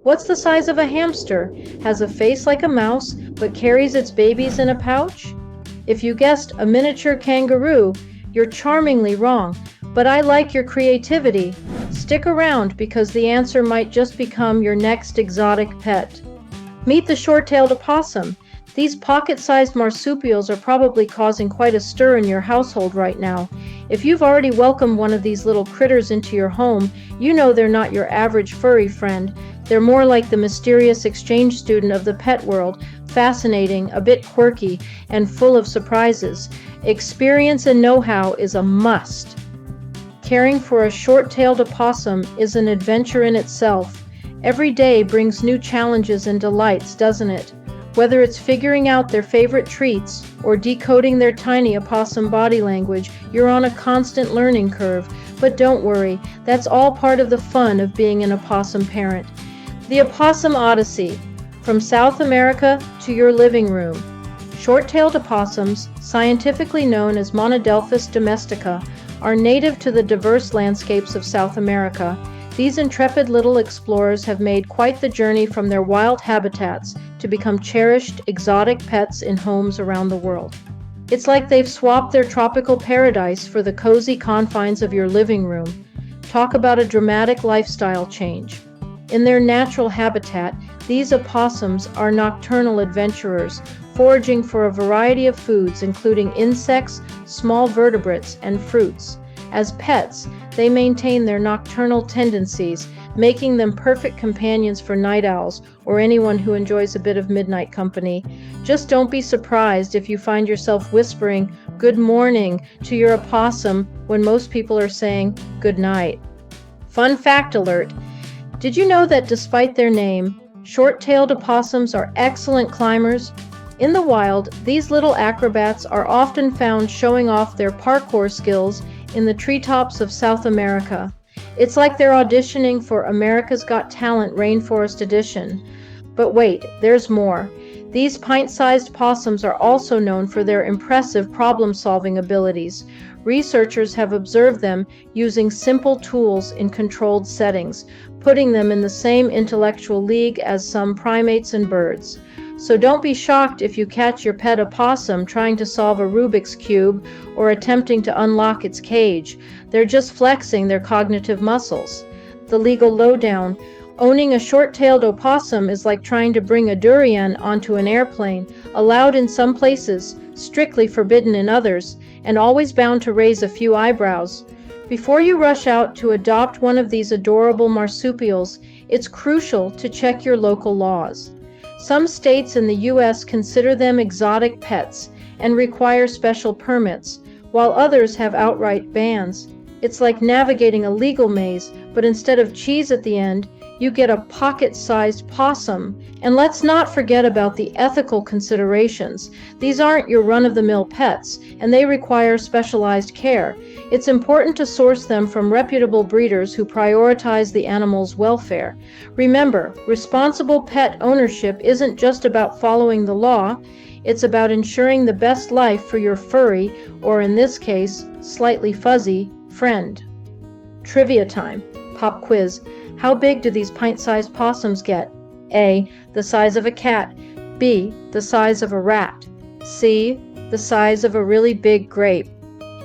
What's the size of a hamster? Has a face like a mouse, but carries its babies in a pouch? If you guessed a miniature kangaroo, you're charmingly wrong, but I like your creativity. Stick around because the answer might just become your next exotic pet. Meet the short-tailed opossum. These pocket-sized marsupials are probably causing quite a stir in your household right now. If you've already welcomed one of these little critters into your home, you know they're not your average furry friend. They're more like the mysterious exchange student of the pet world, fascinating, a bit quirky, and full of surprises. Experience and know-how is a must. Caring for a short-tailed opossum is an adventure in itself. Every day brings new challenges and delights, doesn't it? Whether it's figuring out their favorite treats or decoding their tiny opossum body language, you're on a constant learning curve. But don't worry, that's all part of the fun of being an opossum parent. The Opossum Odyssey, from South America to your living room. Short-tailed opossums, scientifically known as Monodelphis domestica, are native to the diverse landscapes of South America. These intrepid little explorers have made quite the journey from their wild habitats to become cherished, exotic pets in homes around the world. It's like they've swapped their tropical paradise for the cozy confines of your living room. Talk about a dramatic lifestyle change. In their natural habitat, these opossums are nocturnal adventurers, foraging for a variety of foods including insects, small vertebrates, and fruits. As pets, they maintain their nocturnal tendencies, making them perfect companions for night owls or anyone who enjoys a bit of midnight company. Just don't be surprised if you find yourself whispering "good morning" to your opossum when most people are saying "good night." Fun fact alert! Did you know that despite their name, short-tailed opossums are excellent climbers? In the wild, these little acrobats are often found showing off their parkour skills in the treetops of South America. It's like they're auditioning for America's Got Talent Rainforest Edition. But wait, there's more. These pint-sized possums are also known for their impressive problem-solving abilities. Researchers have observed them using simple tools in controlled settings, putting them in the same intellectual league as some primates and birds. So don't be shocked if you catch your pet opossum trying to solve a Rubik's Cube or attempting to unlock its cage. They're just flexing their cognitive muscles. The legal lowdown. Owning a short-tailed opossum is like trying to bring a durian onto an airplane, allowed in some places, strictly forbidden in others, and always bound to raise a few eyebrows. Before you rush out to adopt one of these adorable marsupials, it's crucial to check your local laws. Some states in the U.S. consider them exotic pets and require special permits, while others have outright bans. It's like navigating a legal maze, but instead of cheese at the end, you get a pocket-sized possum. And let's not forget about the ethical considerations. These aren't your run-of-the-mill pets, and they require specialized care. It's important to source them from reputable breeders who prioritize the animal's welfare. Remember, responsible pet ownership isn't just about following the law. It's about ensuring the best life for your furry, or in this case, slightly fuzzy, friend. Trivia time. Pop quiz. How big do these pint-sized possums get? A. The size of a cat. B. The size of a rat. C. The size of a really big grape.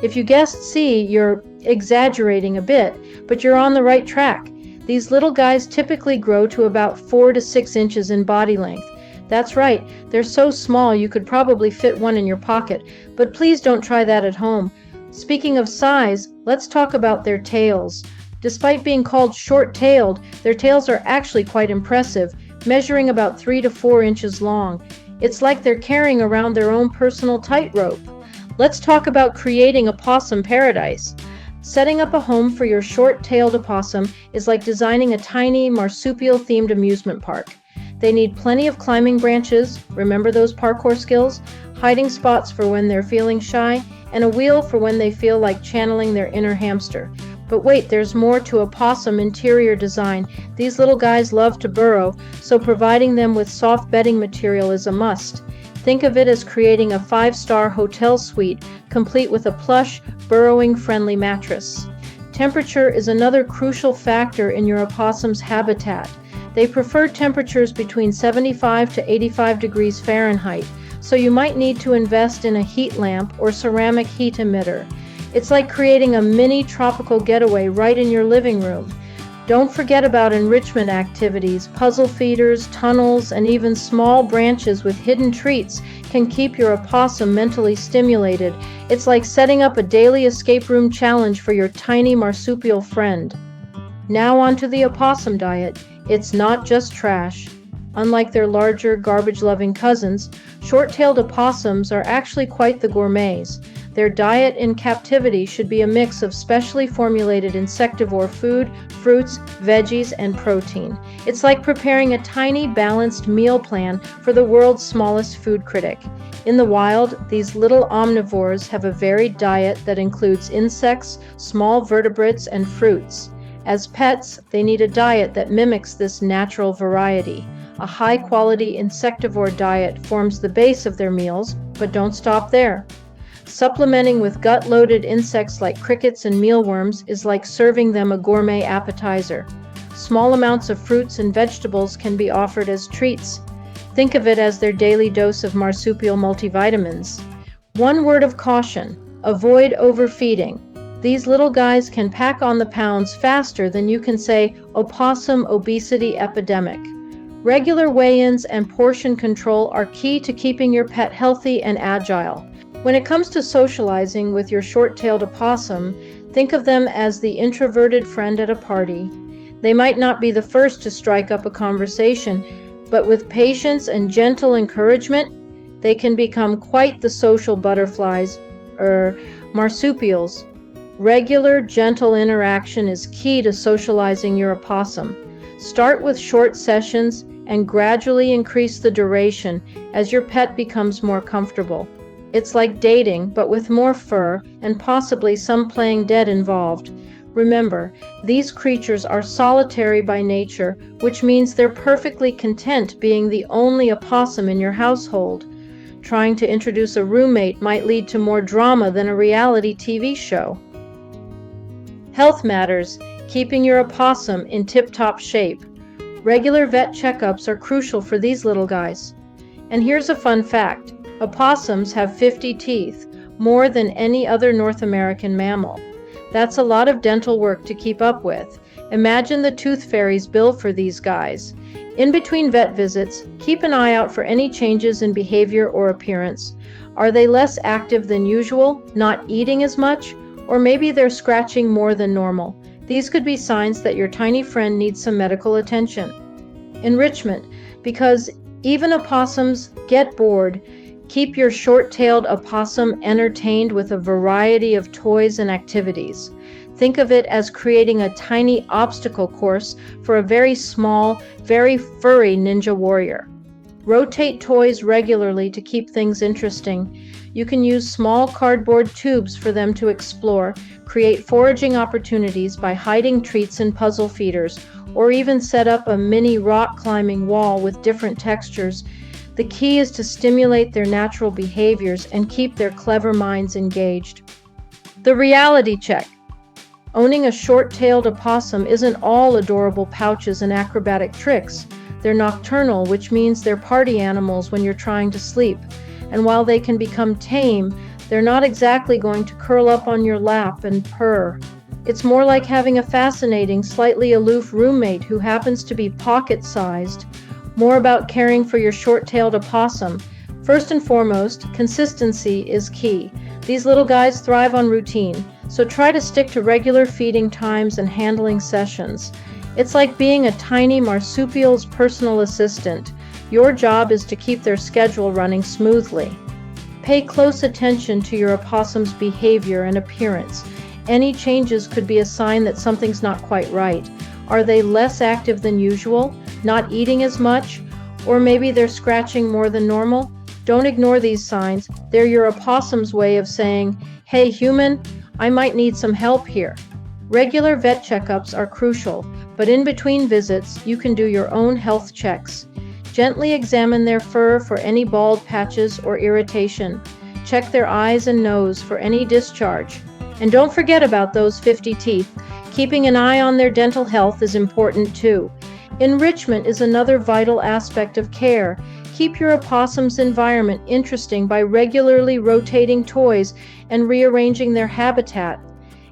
If you guessed C, you're exaggerating a bit, but you're on the right track. These little guys typically grow to about 4 to 6 inches in body length. That's right, they're so small you could probably fit one in your pocket, but please don't try that at home. Speaking of size, let's talk about their tails. Despite being called short-tailed, their tails are actually quite impressive, measuring about 3 to 4 inches long. It's like they're carrying around their own personal tightrope. Let's talk about creating a possum paradise. Setting up a home for your short-tailed opossum is like designing a tiny marsupial-themed amusement park. They need plenty of climbing branches, remember those parkour skills, hiding spots for when they're feeling shy, and a wheel for when they feel like channeling their inner hamster. But wait, there's more to opossum interior design. These little guys love to burrow, so providing them with soft bedding material is a must. Think of it as creating a 5-star hotel suite, complete with a plush, burrowing-friendly mattress. Temperature is another crucial factor in your opossum's habitat. They prefer temperatures between 75 to 85 degrees Fahrenheit, so you might need to invest in a heat lamp or ceramic heat emitter. It's like creating a mini tropical getaway right in your living room. Don't forget about enrichment activities. Puzzle feeders, tunnels, and even small branches with hidden treats can keep your opossum mentally stimulated. It's like setting up a daily escape room challenge for your tiny marsupial friend. Now on to the opossum diet. It's not just trash. Unlike their larger, garbage-loving cousins, short-tailed opossums are actually quite the gourmets. Their diet in captivity should be a mix of specially formulated insectivore food, fruits, veggies, and protein. It's like preparing a tiny, balanced meal plan for the world's smallest food critic. In the wild, these little omnivores have a varied diet that includes insects, small vertebrates, and fruits. As pets, they need a diet that mimics this natural variety. A high-quality insectivore diet forms the base of their meals, but don't stop there. Supplementing with gut-loaded insects like crickets and mealworms is like serving them a gourmet appetizer. Small amounts of fruits and vegetables can be offered as treats. Think of it as their daily dose of marsupial multivitamins. One word of caution: avoid overfeeding. These little guys can pack on the pounds faster than you can say opossum obesity epidemic. Regular weigh-ins and portion control are key to keeping your pet healthy and agile. When it comes to socializing with your short-tailed opossum, think of them as the introverted friend at a party. They might not be the first to strike up a conversation, but with patience and gentle encouragement, they can become quite the social butterflies, marsupials. Regular, gentle interaction is key to socializing your opossum. Start with short sessions and gradually increase the duration as your pet becomes more comfortable. It's like dating, but with more fur and possibly some playing dead involved. Remember, these creatures are solitary by nature, which means they're perfectly content being the only opossum in your household. Trying to introduce a roommate might lead to more drama than a reality TV show. Health matters, keeping your opossum in tip-top shape. Regular vet checkups are crucial for these little guys. And here's a fun fact. Opossums have 50 teeth, more than any other North American mammal. That's a lot of dental work to keep up with. Imagine the tooth fairy's bill for these guys. In between vet visits, keep an eye out for any changes in behavior or appearance. Are they less active than usual, not eating as much, or maybe they're scratching more than normal? These could be signs that your tiny friend needs some medical attention. Enrichment, because even opossums get bored. Keep your short-tailed opossum entertained with a variety of toys and activities. Think of it as creating a tiny obstacle course for a very small, very furry ninja warrior. Rotate toys regularly to keep things interesting. You can use small cardboard tubes for them to explore, create foraging opportunities by hiding treats in puzzle feeders, or even set up a mini rock climbing wall with different textures. The key is to stimulate their natural behaviors and keep their clever minds engaged. The reality check. Owning a short-tailed opossum isn't all adorable pouches and acrobatic tricks. They're nocturnal, which means they're party animals when you're trying to sleep. And while they can become tame, they're not exactly going to curl up on your lap and purr. It's more like having a fascinating, slightly aloof roommate who happens to be pocket-sized. More about caring for your short-tailed opossum. First and foremost, consistency is key. These little guys thrive on routine, so try to stick to regular feeding times and handling sessions. It's like being a tiny marsupial's personal assistant. Your job is to keep their schedule running smoothly. Pay close attention to your opossum's behavior and appearance. Any changes could be a sign that something's not quite right. Are they less active than usual? Not eating as much? Or maybe they're scratching more than normal? Don't ignore these signs. They're your opossum's way of saying, "Hey human, I might need some help here." Regular vet checkups are crucial, but in between visits, you can do your own health checks. Gently examine their fur for any bald patches or irritation. Check their eyes and nose for any discharge. And don't forget about those 50 teeth. Keeping an eye on their dental health is important too. Enrichment is another vital aspect of care. Keep your opossum's environment interesting by regularly rotating toys and rearranging their habitat.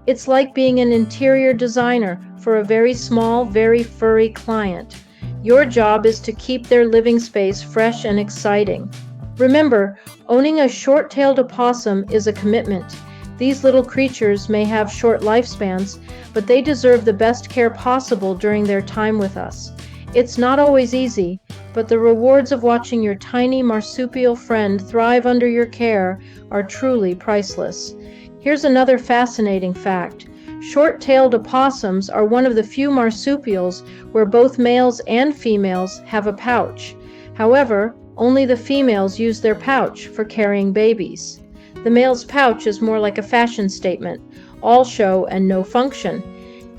It's like being an interior designer for a very small, very furry client. Your job is to keep their living space fresh and exciting. Remember, owning a short-tailed opossum is a commitment. These little creatures may have short lifespans, but they deserve the best care possible during their time with us. It's not always easy, but the rewards of watching your tiny marsupial friend thrive under your care are truly priceless. Here's another fascinating fact. Short-tailed opossums are one of the few marsupials where both males and females have a pouch. However, only the females use their pouch for carrying babies. The male's pouch is more like a fashion statement, all show and no function.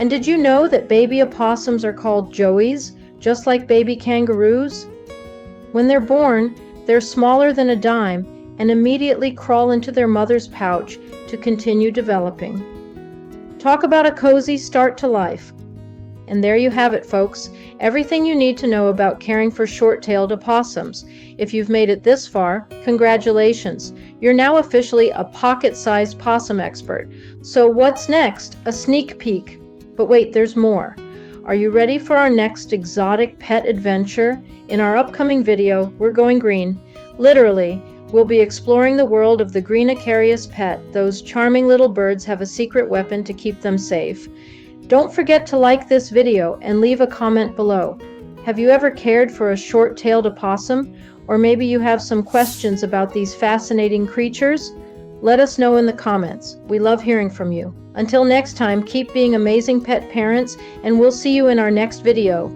And did you know that baby opossums are called joeys, just like baby kangaroos? When they're born, they're smaller than a dime and immediately crawl into their mother's pouch to continue developing. Talk about a cozy start to life. And there you have it, folks. Everything you need to know about caring for short-tailed opossums. If you've made it this far, congratulations. You're now officially a pocket-sized possum expert. So what's next? A sneak peek. But wait, there's more. Are you ready for our next exotic pet adventure? In our upcoming video, we're going green. Literally, we'll be exploring the world of the green Icarius pet. Those charming little birds have a secret weapon to keep them safe. Don't forget to like this video and leave a comment below. Have you ever cared for a short-tailed opossum? Or maybe you have some questions about these fascinating creatures? Let us know in the comments. We love hearing from you. Until next time, keep being amazing pet parents, and we'll see you in our next video.